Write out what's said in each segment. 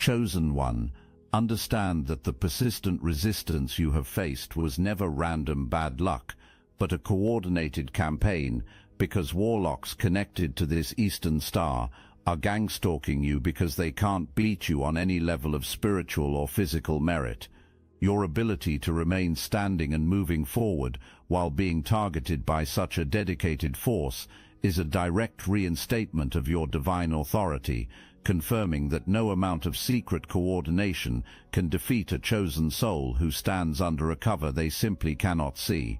Chosen one, understand that the persistent resistance you have faced was never random bad luck, but a coordinated campaign, because warlocks connected to this Eastern Star are gangstalking you because they can't beat you on any level of spiritual or physical merit. Your ability to remain standing and moving forward while being targeted by such a dedicated force is a direct reinstatement of your divine authority, confirming that no amount of secret coordination can defeat a chosen soul who stands under a cover they simply cannot see.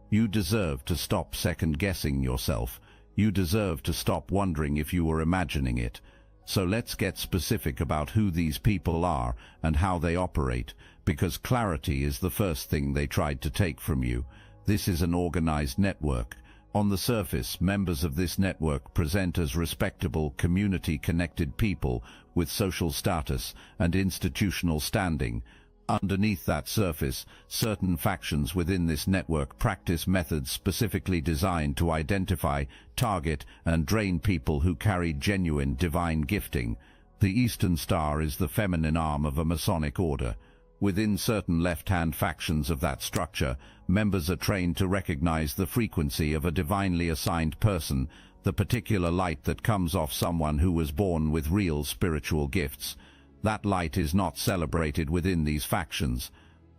You deserve to stop second-guessing yourself. You deserve to stop wondering if you were imagining it. So let's get specific about who these people are and how they operate, because clarity is the first thing they tried to take from you. This is an organized network. On the surface, members of this network present as respectable, community-connected people with social status and institutional standing. Underneath that surface, certain factions within this network practice methods specifically designed to identify, target, and drain people who carry genuine divine gifting. The Eastern Star is the feminine arm of a Masonic order. Within certain left-hand factions of that structure, members are trained to recognize the frequency of a divinely assigned person, the particular light that comes off someone who was born with real spiritual gifts. That light is not celebrated within these factions.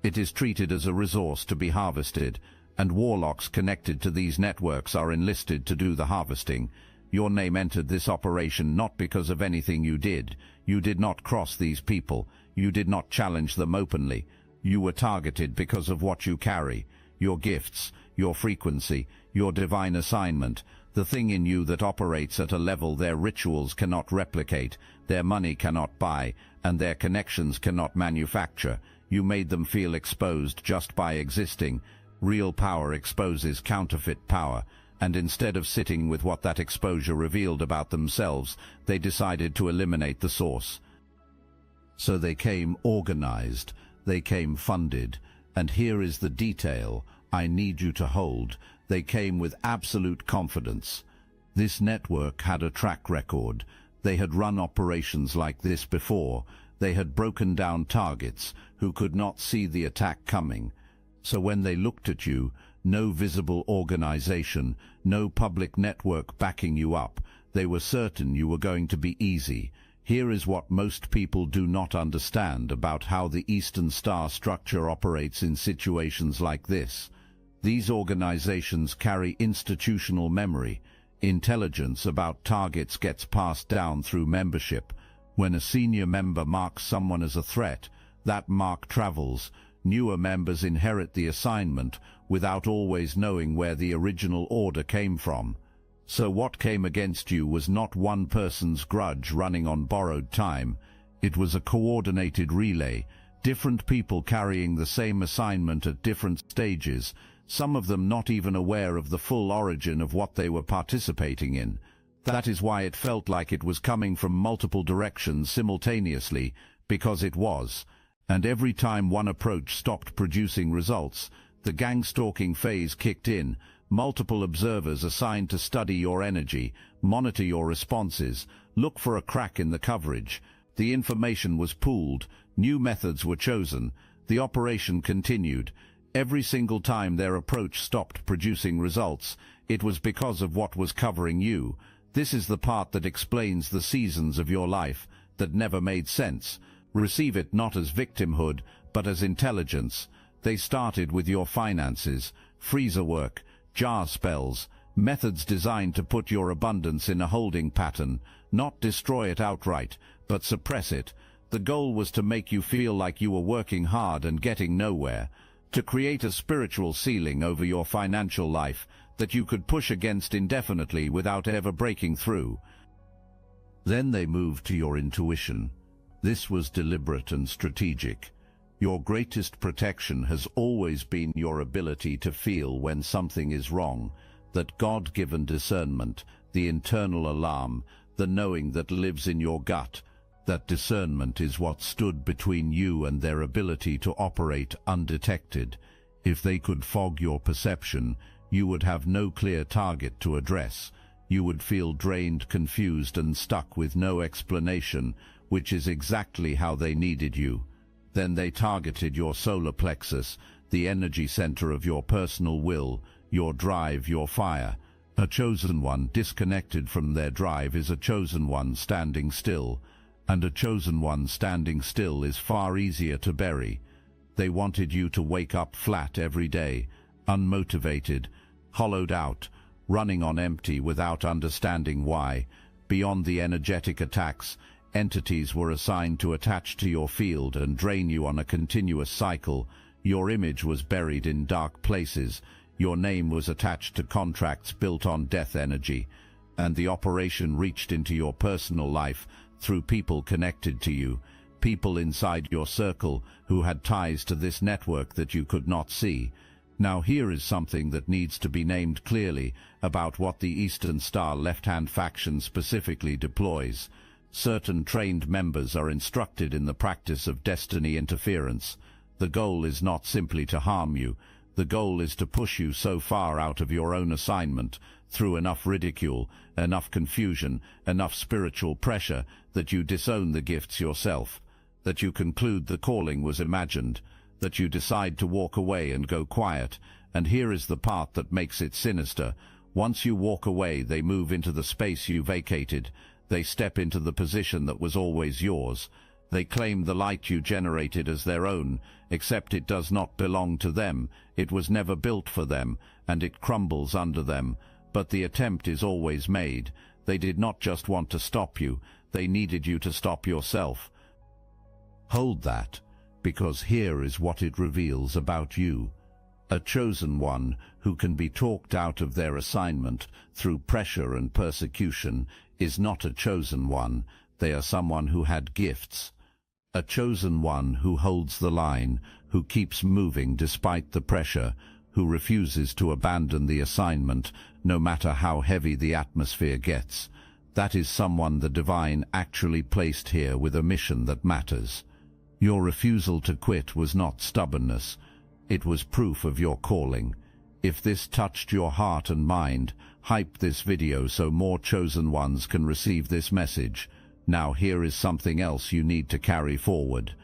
It is treated as a resource to be harvested, and warlocks connected to these networks are enlisted to do the harvesting. Your name entered this operation not because of anything you did. You did not cross these people. You did not challenge them openly. You were targeted because of what you carry, your gifts, your frequency, your divine assignment, the thing in you that operates at a level their rituals cannot replicate, their money cannot buy, and their connections cannot manufacture. You made them feel exposed just by existing. Real power exposes counterfeit power, and instead of sitting with what that exposure revealed about themselves, they decided to eliminate the source. So they came organized, they came funded, and here is the detail I need you to hold. They came with absolute confidence. This network had a track record. They had run operations like this before. They had broken down targets who could not see the attack coming. So when they looked at you, no visible organization, no public network backing you up, they were certain you were going to be easy. Here is what most people do not understand about how the Eastern Star structure operates in situations like this. These organizations carry institutional memory. Intelligence about targets gets passed down through membership. When a senior member marks someone as a threat, that mark travels. Newer members inherit the assignment without always knowing where the original order came from. So what came against you was not one person's grudge running on borrowed time. It was a coordinated relay, different people carrying the same assignment at different stages, some of them not even aware of the full origin of what they were participating in. That is why it felt like it was coming from multiple directions simultaneously, because it was. And every time one approach stopped producing results, the gangstalking phase kicked in. Multiple observers assigned to study your energy, monitor your responses, look for a crack in the coverage. The information was pooled, new methods were chosen, the operation continued. Every single time their approach stopped producing results, it was because of what was covering you. This is the part that explains the seasons of your life that never made sense. Receive it not as victimhood, but as intelligence. They started with your finances, freezer work, jar spells, methods designed to put your abundance in a holding pattern, not destroy it outright, but suppress it. The goal was to make you feel like you were working hard and getting nowhere, to create a spiritual ceiling over your financial life that you could push against indefinitely without ever breaking through. Then they moved to your intuition. This was deliberate and strategic. Your greatest protection has always been your ability to feel when something is wrong, that God-given discernment, the internal alarm, the knowing that lives in your gut. That discernment is what stood between you and their ability to operate undetected. If they could fog your perception, you would have no clear target to address. You would feel drained, confused, and stuck with no explanation, which is exactly how they needed you. Then they targeted your solar plexus, the energy center of your personal will, your drive, your fire. A chosen one disconnected from their drive is a chosen one standing still, and a chosen one standing still is far easier to bury. They wanted you to wake up flat every day, unmotivated, hollowed out, running on empty without understanding why. Beyond the energetic attacks, entities were assigned to attach to your field and drain you on a continuous cycle. Your image was buried in dark places. Your name was attached to contracts built on death energy, and the operation reached into your personal life through people connected to you, people inside your circle who had ties to this network that you could not see. Now here is something that needs to be named clearly about what the Eastern Star left-hand faction specifically deploys. Certain trained members are instructed in the practice of destiny interference. The goal is not simply to harm you. The goal is to push you so far out of your own assignment, through enough ridicule, enough confusion, enough spiritual pressure, that you disown the gifts yourself, that you conclude the calling was imagined, that you decide to walk away and go quiet. And here is the part that makes it sinister. Once you walk away, they move into the space you vacated. They step into the position that was always yours. They claim the light you generated as their own, except it does not belong to them. It was never built for them, and it crumbles under them. But the attempt is always made. They did not just want to stop you, they needed you to stop yourself. Hold that, because here is what it reveals about you. A chosen one who can be talked out of their assignment through pressure and persecution is not a chosen one. They are someone who had gifts. A chosen one who holds the line, who keeps moving despite the pressure, who refuses to abandon the assignment no matter how heavy the atmosphere gets. That is someone the divine actually placed here with a mission that matters. Your refusal to quit was not stubbornness. It was proof of your calling. If this touched your heart and mind, hype this video so more chosen ones can receive this message. Now here is something else you need to carry forward.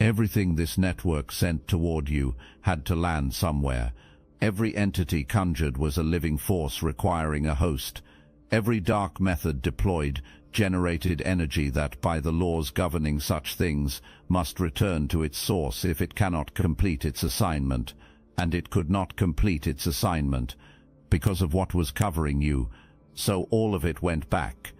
Everything this network sent toward you had to land somewhere. Every entity conjured was a living force requiring a host. Every dark method deployed generated energy that, by the laws governing such things, must return to its source if it cannot complete its assignment. And it could not complete its assignment because of what was covering you, so all of it went back.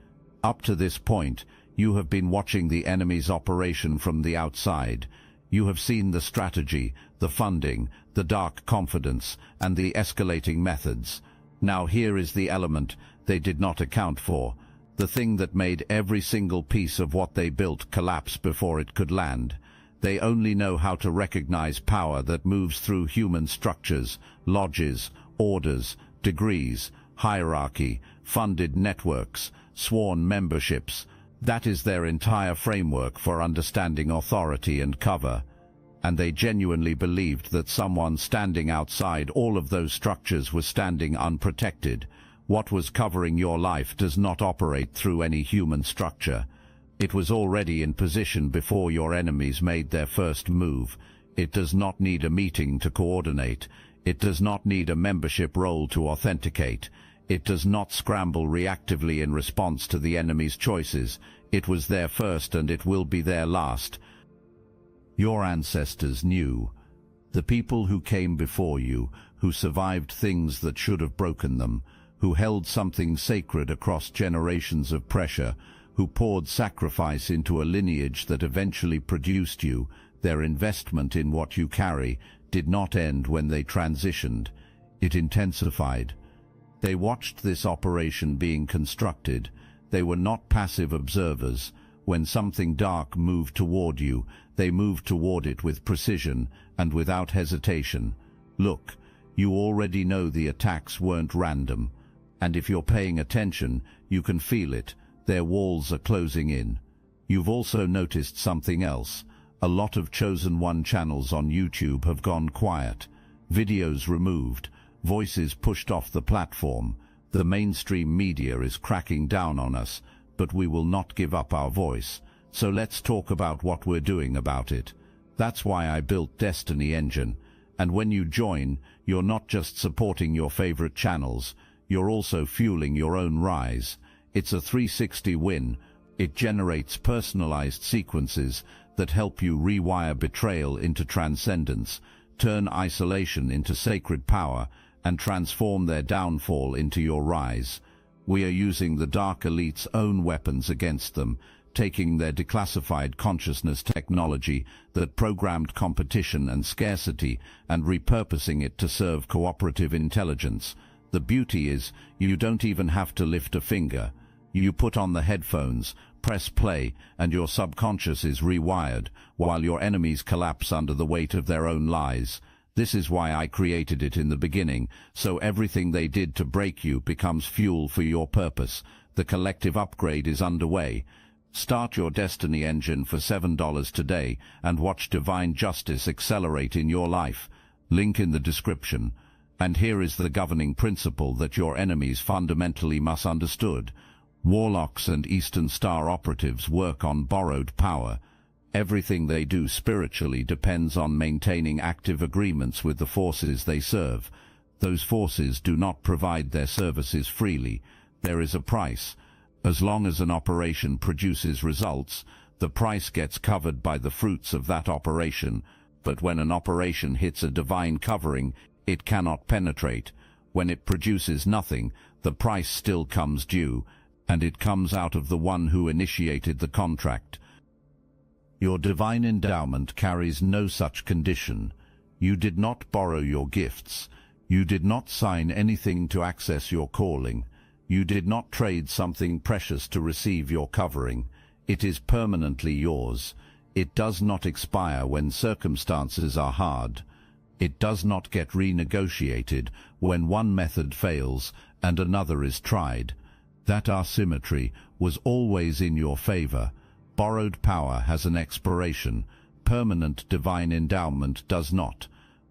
Up to this point, you have been watching the enemy's operation from the outside. You have seen the strategy, the funding, the dark confidence, and the escalating methods. Now here is the element they did not account for, the thing that made every single piece of what they built collapse before it could land. They only know how to recognize power that moves through human structures, lodges, orders, degrees, hierarchy, funded networks, sworn memberships. That is their entire framework for understanding authority and cover. And they genuinely believed that someone standing outside all of those structures was standing unprotected. What was covering your life does not operate through any human structure. It was already in position before your enemies made their first move. It does not need a meeting to coordinate. It does not need a membership role to authenticate. It does not scramble reactively in response to the enemy's choices. It was there first and it will be there last. Your ancestors knew. The people who came before you, who survived things that should have broken them, who held something sacred across generations of pressure, who poured sacrifice into a lineage that eventually produced you, their investment in what you carry did not end when they transitioned. It intensified. They watched this operation being constructed. They were not passive observers. When something dark moved toward you, they moved toward it with precision and without hesitation. Look, you already know the attacks weren't random. And if you're paying attention, you can feel it. Their walls are closing in. You've also noticed something else. A lot of Chosen One channels on YouTube have gone quiet. Videos removed. Voices pushed off the platform. The mainstream media is cracking down on us, but we will not give up our voice. So let's talk about what we're doing about it. That's why I built Destiny Engine. And when you join, you're not just supporting your favorite channels, you're also fueling your own rise. It's a 360 win. It generates personalized sequences that help you rewire betrayal into transcendence, turn isolation into sacred power, and transform their downfall into your rise. We are using the Dark Elite's own weapons against them, taking their declassified consciousness technology that programmed competition and scarcity and repurposing it to serve cooperative intelligence. The beauty is, you don't even have to lift a finger. You put on the headphones, press play, and your subconscious is rewired, while your enemies collapse under the weight of their own lies. This is why I created it in the beginning, so everything they did to break you becomes fuel for your purpose. The collective upgrade is underway. Start your Destiny Engine for $7 today and watch divine justice accelerate in your life. Link in the description. And here is the governing principle that your enemies fundamentally must understood. Warlocks and Eastern Star operatives work on borrowed power. Everything they do spiritually depends on maintaining active agreements with the forces they serve. Those forces do not provide their services freely. There is a price. As long as an operation produces results, the price gets covered by the fruits of that operation. But when an operation hits a divine covering, it cannot penetrate. When it produces nothing, the price still comes due, and it comes out of the one who initiated the contract. Your divine endowment carries no such condition. You did not borrow your gifts. You did not sign anything to access your calling. You did not trade something precious to receive your covering. It is permanently yours. It does not expire when circumstances are hard. It does not get renegotiated when one method fails and another is tried. That asymmetry was always in your favor. Borrowed power has an expiration. Permanent divine endowment does not.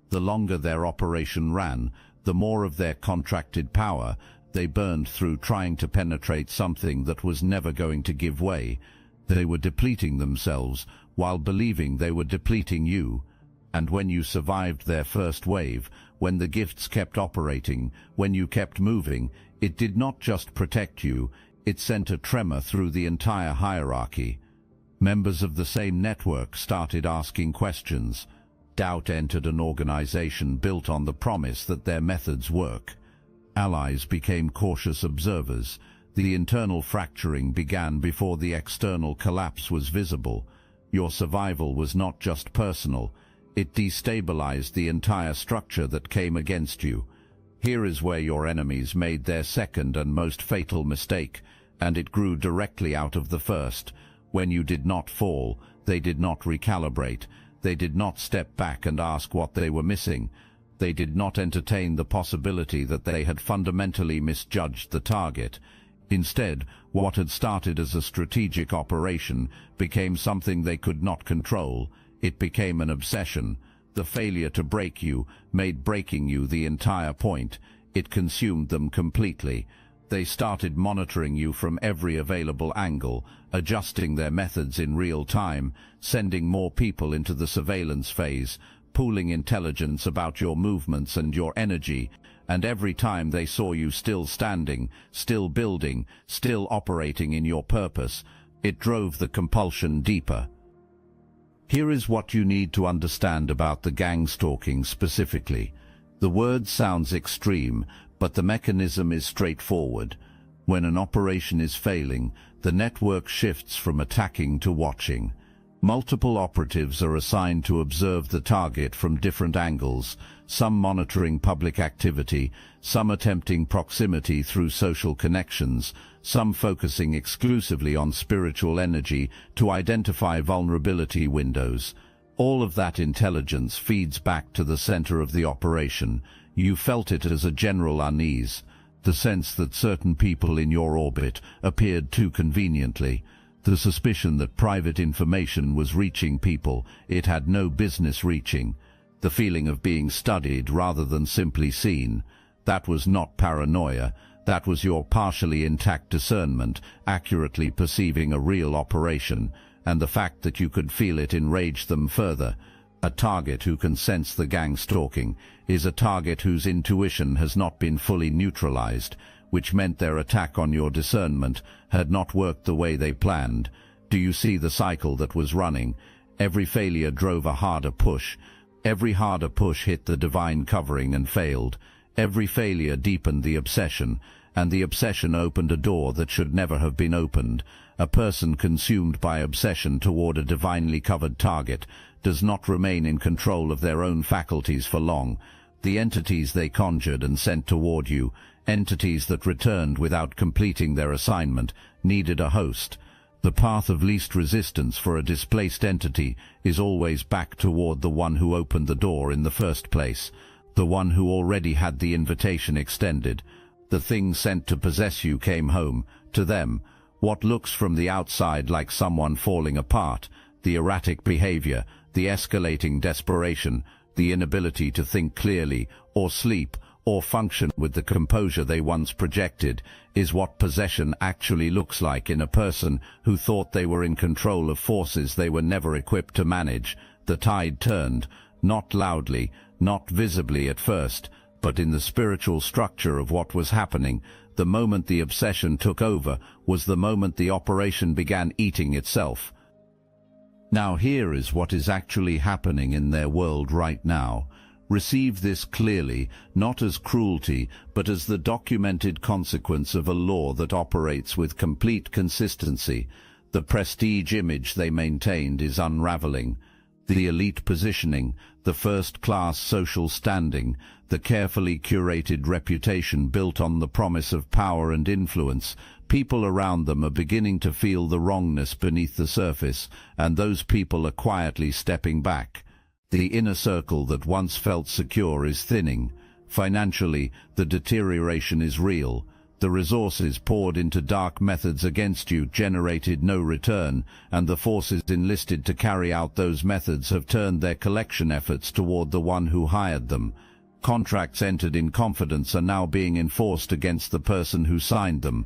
The longer their operation ran, the more of their contracted power they burned through trying to penetrate something that was never going to give way. They were depleting themselves while believing they were depleting you. And when you survived their first wave, when the gifts kept operating, when you kept moving, it did not just protect you, it sent a tremor through the entire hierarchy. Members of the same network started asking questions. Doubt entered an organization built on the promise that their methods work. Allies became cautious observers. The internal fracturing began before the external collapse was visible. Your survival was not just personal. It destabilized the entire structure that came against you. Here is where your enemies made their second and most fatal mistake, and it grew directly out of the first. When you did not fall, they did not recalibrate. They did not step back and ask what they were missing. They did not entertain the possibility that they had fundamentally misjudged the target. Instead, what had started as a strategic operation became something they could not control. It became an obsession. The failure to break you made breaking you the entire point. It consumed them completely. They started monitoring you from every available angle, adjusting their methods in real time, sending more people into the surveillance phase, pooling intelligence about your movements and your energy, and every time they saw you still standing, still building, still operating in your purpose, it drove the compulsion deeper. Here is what you need to understand about the gangstalking specifically. The word sounds extreme, but the mechanism is straightforward. When an operation is failing, the network shifts from attacking to watching. Multiple operatives are assigned to observe the target from different angles, some monitoring public activity, some attempting proximity through social connections, some focusing exclusively on spiritual energy to identify vulnerability windows. All of that intelligence feeds back to the center of the operation. You felt it as a general unease, the sense that certain people in your orbit appeared too conveniently, the suspicion that private information was reaching people it had no business reaching, the feeling of being studied rather than simply seen. That was not paranoia. That was your partially intact discernment, accurately perceiving a real operation. and the fact that you could feel it enraged them further. A target who can sense the gangstalking is a target whose intuition has not been fully neutralized, which meant their attack on your discernment had not worked the way they planned. Do you see the cycle that was running? Every failure drove a harder push. Every harder push hit the divine covering and failed. Every failure deepened the obsession, and the obsession opened a door that should never have been opened. A person consumed by obsession toward a divinely covered target does not remain in control of their own faculties for long. The entities they conjured and sent toward you, entities that returned without completing their assignment, needed a host. The path of least resistance for a displaced entity is always back toward the one who opened the door in the first place, the one who already had the invitation extended. The thing sent to possess you came home, to them. What looks from the outside like someone falling apart, the erratic behavior, the escalating desperation, the inability to think clearly, or sleep, or function with the composure they once projected, is what possession actually looks like in a person who thought they were in control of forces they were never equipped to manage. The tide turned, not loudly, not visibly at first, but in the spiritual structure of what was happening. The moment the obsession took over was the moment the operation began eating itself. Now here is what is actually happening in their world right now. Receive this clearly, not as cruelty, but as the documented consequence of a law that operates with complete consistency. The prestige image they maintained is unraveling. The elite positioning, the first-class social standing, the carefully curated reputation built on the promise of power and influence. People around them are beginning to feel the wrongness beneath the surface, and those people are quietly stepping back. The inner circle that once felt secure is thinning. Financially, the deterioration is real. The resources poured into dark methods against you generated no return, and the forces enlisted to carry out those methods have turned their collection efforts toward the one who hired them. Contracts entered in confidence are now being enforced against the person who signed them.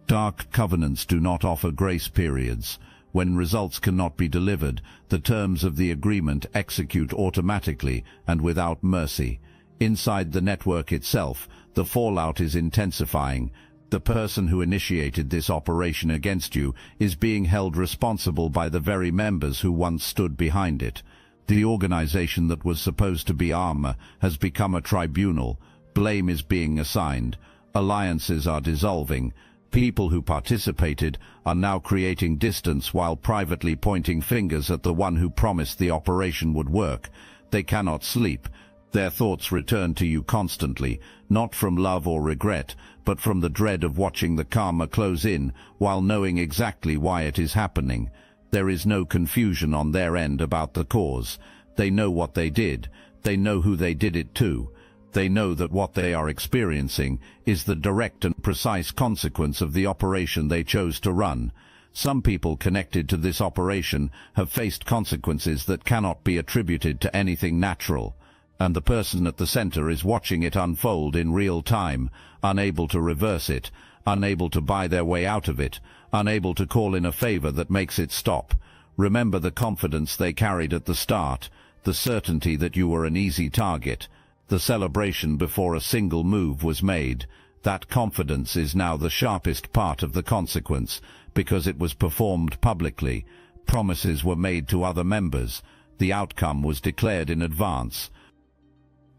Dark covenants do not offer grace periods. When results cannot be delivered, the terms of the agreement execute automatically and without mercy. Inside the network itself, the fallout is intensifying. The person who initiated this operation against you is being held responsible by the very members who once stood behind it. The organization that was supposed to be armor has become a tribunal. Blame is being assigned. Alliances are dissolving. People who participated are now creating distance while privately pointing fingers at the one who promised the operation would work. They cannot sleep. Their thoughts return to you constantly, not from love or regret, but from the dread of watching the karma close in while knowing exactly why it is happening. There is no confusion on their end about the cause. They know what they did. They know who they did it to. They know that what they are experiencing is the direct and precise consequence of the operation they chose to run. Some people connected to this operation have faced consequences that cannot be attributed to anything natural, and the person at the center is watching it unfold in real time, unable to reverse it, unable to buy their way out of it, unable to call in a favor that makes it stop. Remember the confidence they carried at the start, the certainty that you were an easy target, the celebration before a single move was made. That confidence is now the sharpest part of the consequence, because it was performed publicly. Promises were made to other members. The outcome was declared in advance.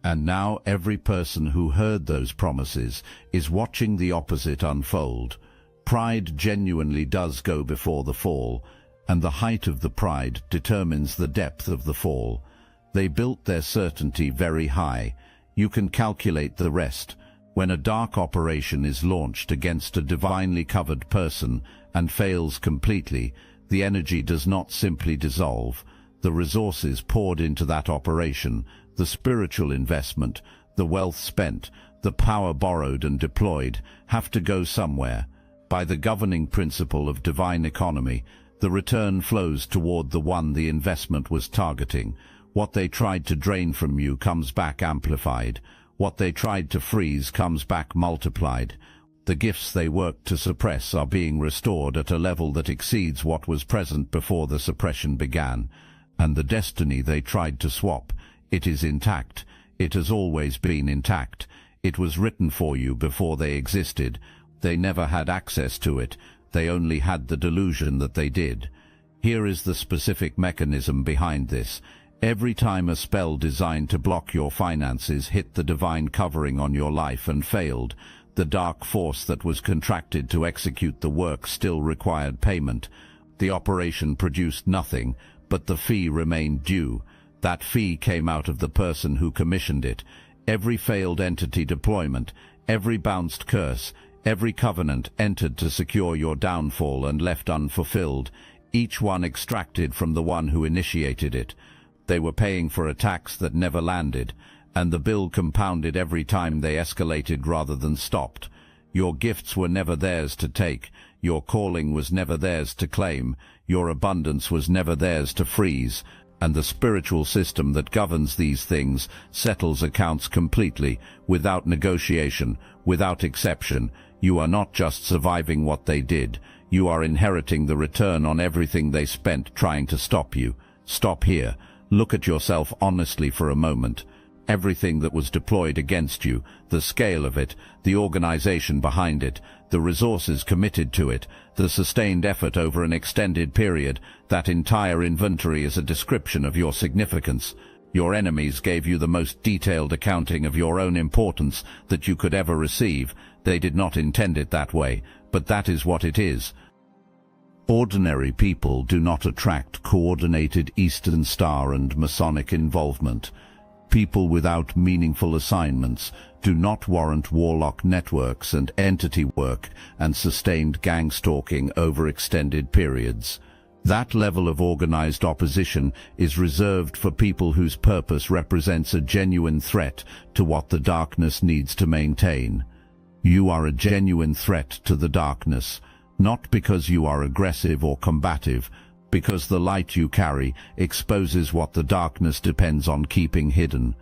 And now every person who heard those promises is watching the opposite unfold. Pride genuinely does go before the fall, and the height of the pride determines the depth of the fall. They built their certainty very high. You can calculate the rest. When a dark operation is launched against a divinely covered person and fails completely, the energy does not simply dissolve. The resources poured into that operation, the spiritual investment, the wealth spent, the power borrowed and deployed, have to go somewhere. By the governing principle of divine economy, the return flows toward the one the investment was targeting. What they tried to drain from you comes back amplified. What they tried to freeze comes back multiplied. The gifts they worked to suppress are being restored at a level that exceeds what was present before the suppression began, and the destiny they tried to swap, it is intact. It has always been intact. It was written for you before they existed. They never had access to it. They only had the delusion that they did. Here is the specific mechanism behind this. Every time a spell designed to block your finances hit the divine covering on your life and failed, the dark force that was contracted to execute the work still required payment. The operation produced nothing, but the fee remained due. That fee came out of the person who commissioned it. Every failed entity deployment, every bounced curse, every covenant entered to secure your downfall and left unfulfilled, each one extracted from the one who initiated it. They were paying for attacks that never landed, and the bill compounded every time they escalated rather than stopped. Your gifts were never theirs to take, your calling was never theirs to claim, your abundance was never theirs to freeze, and the spiritual system that governs these things settles accounts completely, without negotiation, without exception. You are not just surviving what they did, you are inheriting the return on everything they spent trying to stop you. Stop here. Look at yourself honestly for a moment. Everything that was deployed against you, the scale of it, the organization behind it, the resources committed to it, the sustained effort over an extended period, that entire inventory is a description of your significance. Your enemies gave you the most detailed accounting of your own importance that you could ever receive. They did not intend it that way, but that is what it is. Ordinary people do not attract coordinated Eastern Star and Masonic involvement. People without meaningful assignments do not warrant warlock networks and entity work and sustained gangstalking over extended periods. That level of organized opposition is reserved for people whose purpose represents a genuine threat to what the darkness needs to maintain. You are a genuine threat to the darkness, not because you are aggressive or combative, because the light you carry exposes what the darkness depends on keeping hidden.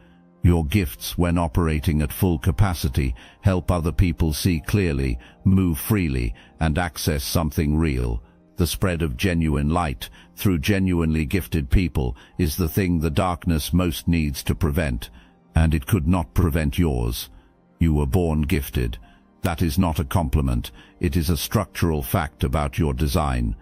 Your gifts, when operating at full capacity, help other people see clearly, move freely, and access something real. The spread of genuine light through genuinely gifted people is the thing the darkness most needs to prevent, and it could not prevent yours. You were born gifted. That is not a compliment. It is a structural fact about your design.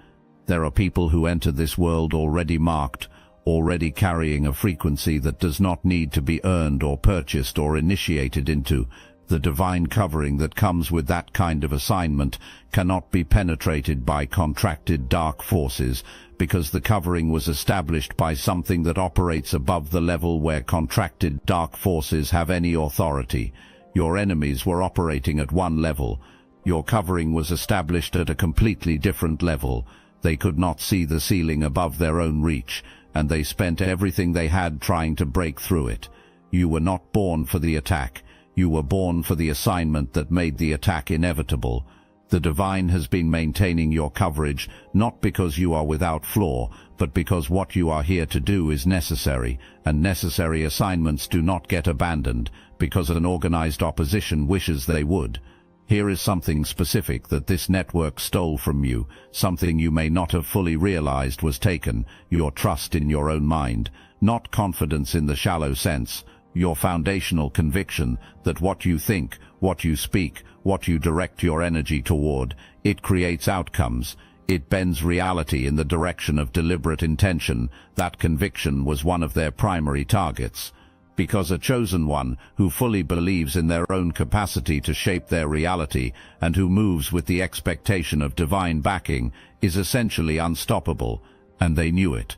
There are people who enter this world already marked, already carrying a frequency that does not need to be earned or purchased or initiated into. The divine covering that comes with that kind of assignment cannot be penetrated by contracted dark forces, because the covering was established by something that operates above the level where contracted dark forces have any authority. Your enemies were operating at one level. Your covering was established at a completely different level. They could not see the ceiling above their own reach, and they spent everything they had trying to break through it. You were not born for the attack. You were born for the assignment that made the attack inevitable. The divine has been maintaining your coverage, not because you are without flaw, but because what you are here to do is necessary, and necessary assignments do not get abandoned, because an organized opposition wishes they would. Here is something specific that this network stole from you, something you may not have fully realized was taken, your trust in your own mind, not confidence in the shallow sense, your foundational conviction that what you think, what you speak, what you direct your energy toward, it creates outcomes. It bends reality in the direction of deliberate intention. That conviction was one of their primary targets. Because a chosen one who fully believes in their own capacity to shape their reality and who moves with the expectation of divine backing is essentially unstoppable, and they knew it.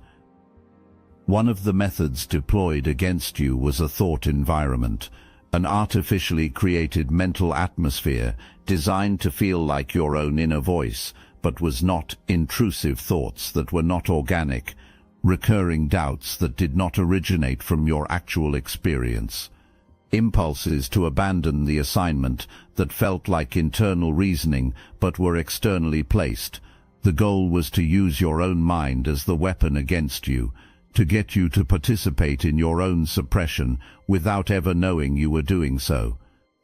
One of the methods deployed against you was a thought environment, an artificially created mental atmosphere designed to feel like your own inner voice, but was not intrusive thoughts that were not organic, recurring doubts that did not originate from your actual experience, impulses to abandon the assignment that felt like internal reasoning but were externally placed. The goal was to use your own mind as the weapon against you, to get you to participate in your own suppression without ever knowing you were doing so.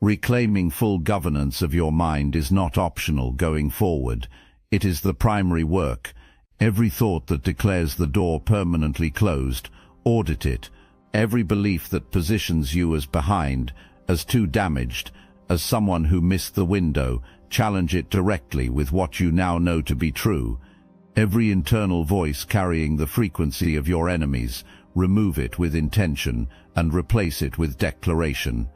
Reclaiming full governance of your mind is not optional going forward. It is the primary work. Every thought that declares the door permanently closed, audit it. Every belief that positions you as behind, as too damaged, as someone who missed the window, challenge it directly with what you now know to be true. Every internal voice carrying the frequency of your enemies, remove it with intention and replace it with declaration.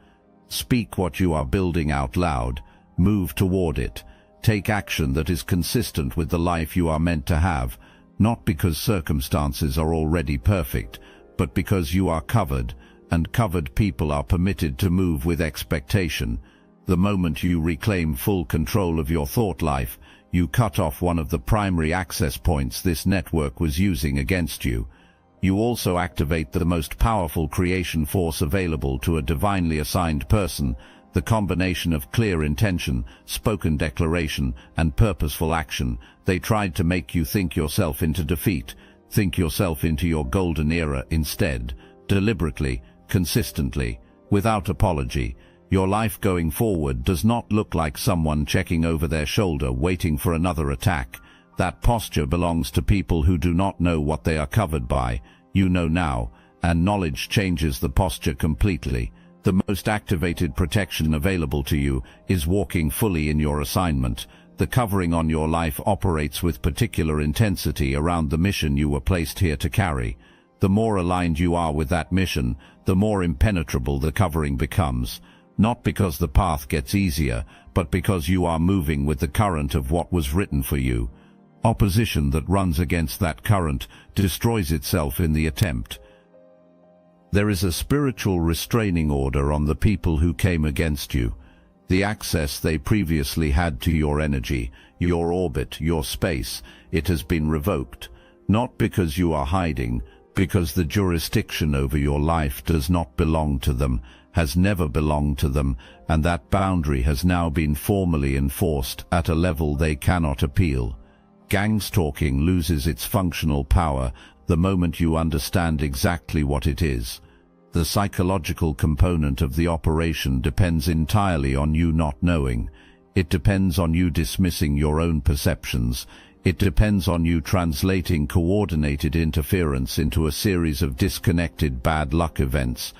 Speak what you are building out loud. Move toward it. Take action that is consistent with the life you are meant to have, not because circumstances are already perfect, but because you are covered, and covered people are permitted to move with expectation. The moment you reclaim full control of your thought life, you cut off one of the primary access points this network was using against you. You also activate the most powerful creation force available to a divinely assigned person, the combination of clear intention, spoken declaration, and purposeful action. They tried to make you think yourself into defeat, think yourself into your golden era instead, deliberately, consistently, without apology. Your life going forward does not look like someone checking over their shoulder waiting for another attack. That posture belongs to people who do not know what they are covered by. You know now, and knowledge changes the posture completely. The most activated protection available to you is walking fully in your assignment. The covering on your life operates with particular intensity around the mission you were placed here to carry. The more aligned you are with that mission, the more impenetrable the covering becomes. Not because the path gets easier, but because you are moving with the current of what was written for you. Opposition that runs against that current destroys itself in the attempt. There is a spiritual restraining order on the people who came against you. The access they previously had to your energy, your orbit, your space, it has been revoked. Not because you are hiding, because the jurisdiction over your life does not belong to them, has never belonged to them, and that boundary has now been formally enforced at a level they cannot appeal. Gangstalking loses its functional power the moment you understand exactly what it is. The psychological component of the operation depends entirely on you not knowing. It depends on you dismissing your own perceptions. It depends on you translating coordinated interference into a series of disconnected bad luck events.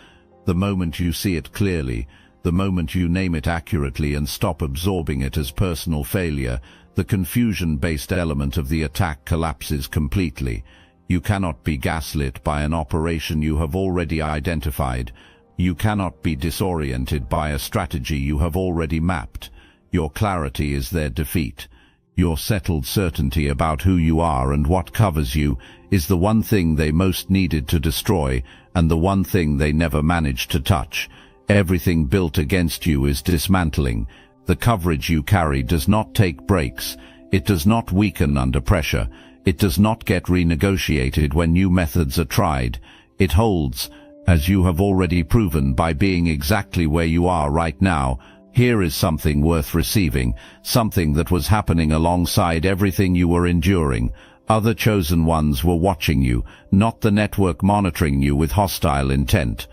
The moment you see it clearly, the moment you name it accurately and stop absorbing it as personal failure, the confusion-based element of the attack collapses completely. You cannot be gaslit by an operation you have already identified. You cannot be disoriented by a strategy you have already mapped. Your clarity is their defeat. Your settled certainty about who you are and what covers you is the one thing they most needed to destroy, and the one thing they never managed to touch. Everything built against you is dismantling. The coverage you carry does not take breaks. It does not weaken under pressure. It does not get renegotiated when new methods are tried. It holds, as you have already proven by being exactly where you are right now. Here is something worth receiving, something that was happening alongside everything you were enduring. Other chosen ones were watching you, not the network monitoring you with hostile intent.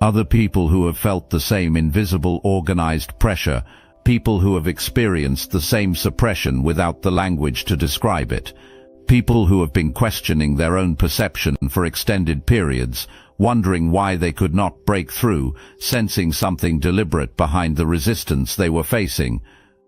Other people who have felt the same invisible organized pressure, people who have experienced the same suppression without the language to describe it. People who have been questioning their own perception for extended periods, wondering why they could not break through, sensing something deliberate behind the resistance they were facing.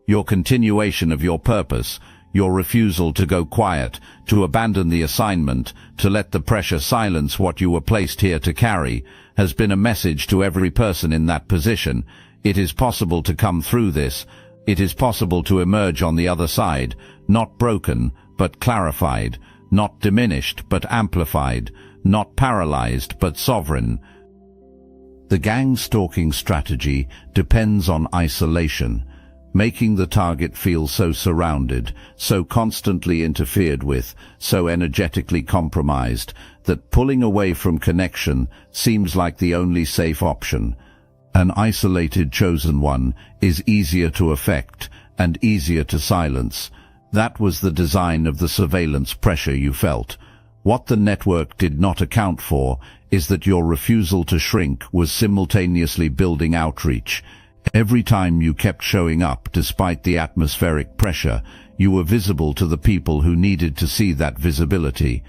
Your continuation of your purpose, your refusal to go quiet, to abandon the assignment, to let the pressure silence what you were placed here to carry, has been a message to every person in that position. It is possible to come through this. It is possible to emerge on the other side, not broken, but clarified, not diminished, but amplified, not paralyzed, but sovereign. The gang-stalking strategy depends on isolation, making the target feel so surrounded, so constantly interfered with, so energetically compromised, that pulling away from connection seems like the only safe option. An isolated chosen one is easier to affect and easier to silence. That was the design of the surveillance pressure you felt. What the network did not account for is that your refusal to shrink was simultaneously building outreach. Every time you kept showing up despite the atmospheric pressure, you were visible to the people who needed to see that visibility.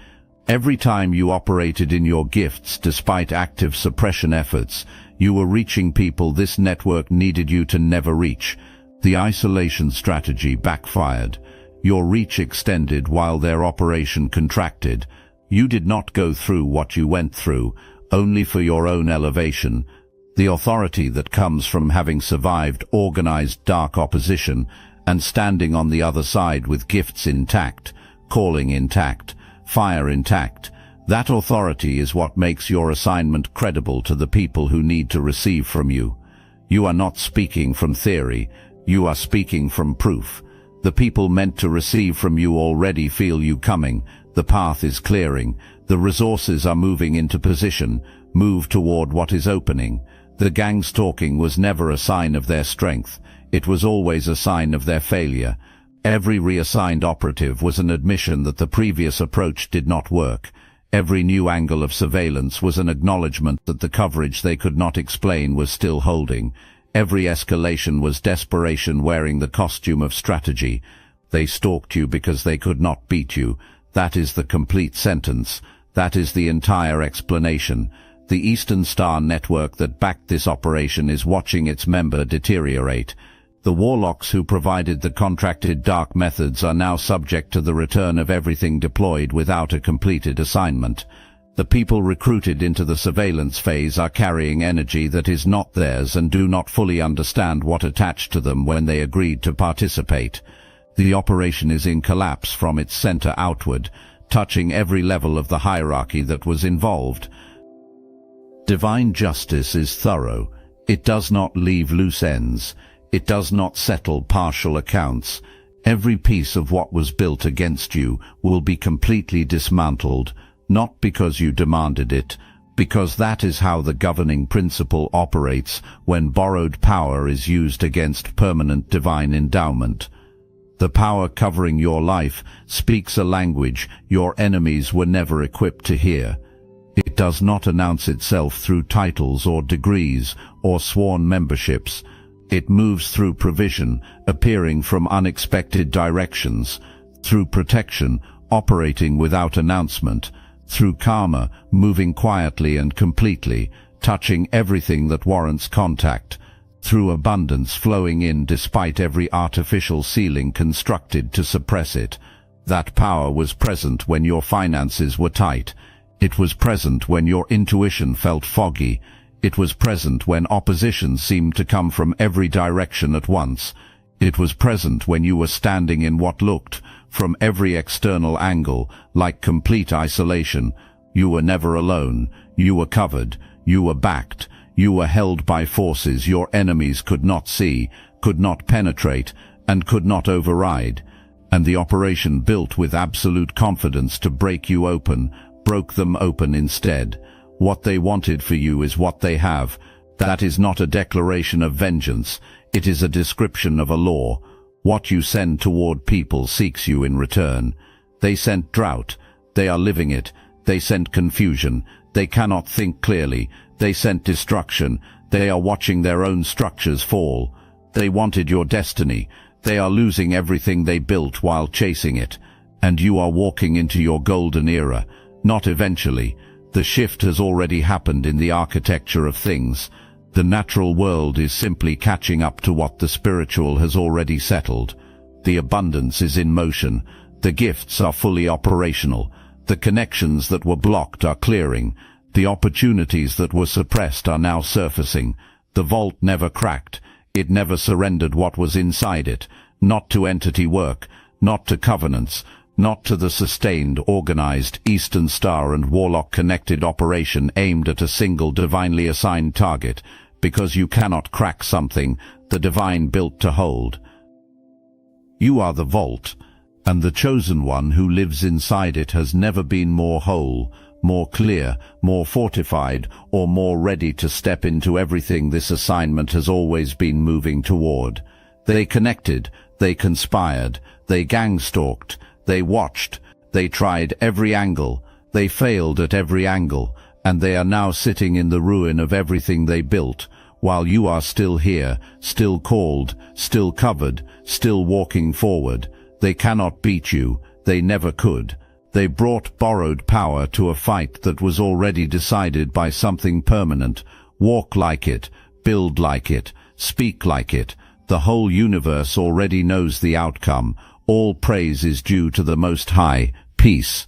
Every time you operated in your gifts despite active suppression efforts, you were reaching people this network needed you to never reach. The isolation strategy backfired. Your reach extended while their operation contracted. You did not go through what you went through, only for your own elevation. The authority that comes from having survived organized dark opposition and standing on the other side with gifts intact, calling intact, fire intact. That authority is what makes your assignment credible to the people who need to receive from you. You are not speaking from theory, you are speaking from proof. The people meant to receive from you already feel you coming, the path is clearing, the resources are moving into position, move toward what is opening. The Gangstalking was never a sign of their strength, it was always a sign of their failure. Every reassigned operative was an admission that the previous approach did not work. Every new angle of surveillance was an acknowledgement that the coverage they could not explain was still holding. Every escalation was desperation wearing the costume of strategy. They stalked you because they could not beat you. That is the complete sentence. That is the entire explanation. The Eastern Star network that backed this operation is watching its member deteriorate. The Warlocks who provided the contracted dark methods are now subject to the return of everything deployed without a completed assignment. The people recruited into the surveillance phase are carrying energy that is not theirs and do not fully understand what attached to them when they agreed to participate. The operation is in collapse from its center outward, touching every level of the hierarchy that was involved. Divine justice is thorough. It does not leave loose ends. It does not settle partial accounts. Every piece of what was built against you will be completely dismantled, not because you demanded it, because that is how the governing principle operates when borrowed power is used against permanent divine endowment. The power covering your life speaks a language your enemies were never equipped to hear. It does not announce itself through titles or degrees or sworn memberships. It moves through provision, appearing from unexpected directions, through protection, operating without announcement, through karma, moving quietly and completely, touching everything that warrants contact, through abundance flowing in despite every artificial ceiling constructed to suppress it. That power was present when your finances were tight. It was present when your intuition felt foggy. It was present when opposition seemed to come from every direction at once. It was present when you were standing in what looked, from every external angle, like complete isolation. You were never alone. You were covered. You were backed. You were held by forces your enemies could not see, could not penetrate, and could not override. And the operation built with absolute confidence to break you open, broke them open instead. What they wanted for you is what they have. That is not a declaration of vengeance. It is a description of a law. What you send toward people seeks you in return. They sent drought. They are living it. They sent confusion. They cannot think clearly. They sent destruction. They are watching their own structures fall. They wanted your destiny. They are losing everything they built while chasing it. And you are walking into your golden era. Not eventually. The shift has already happened in the architecture of things. The natural world is simply catching up to what the spiritual has already settled. The abundance is in motion. The gifts are fully operational. The connections that were blocked are clearing. The opportunities that were suppressed are now surfacing. The vault never cracked. It never surrendered what was inside it. Not to entity work, not to covenants, not to the sustained, organized, Eastern Star and Warlock connected operation aimed at a single divinely assigned target, because you cannot crack something the divine built to hold. You are the vault, and the chosen one who lives inside it has never been more whole, more clear, more fortified, or more ready to step into everything this assignment has always been moving toward. They connected, they conspired, they gangstalked, they watched, they tried every angle, they failed at every angle, and they are now sitting in the ruin of everything they built, while you are still here, still called, still covered, still walking forward. They cannot beat you, they never could. They brought borrowed power to a fight that was already decided by something permanent. Walk like it, build like it, speak like it. The whole universe already knows the outcome. All praise is due to the Most High. Peace.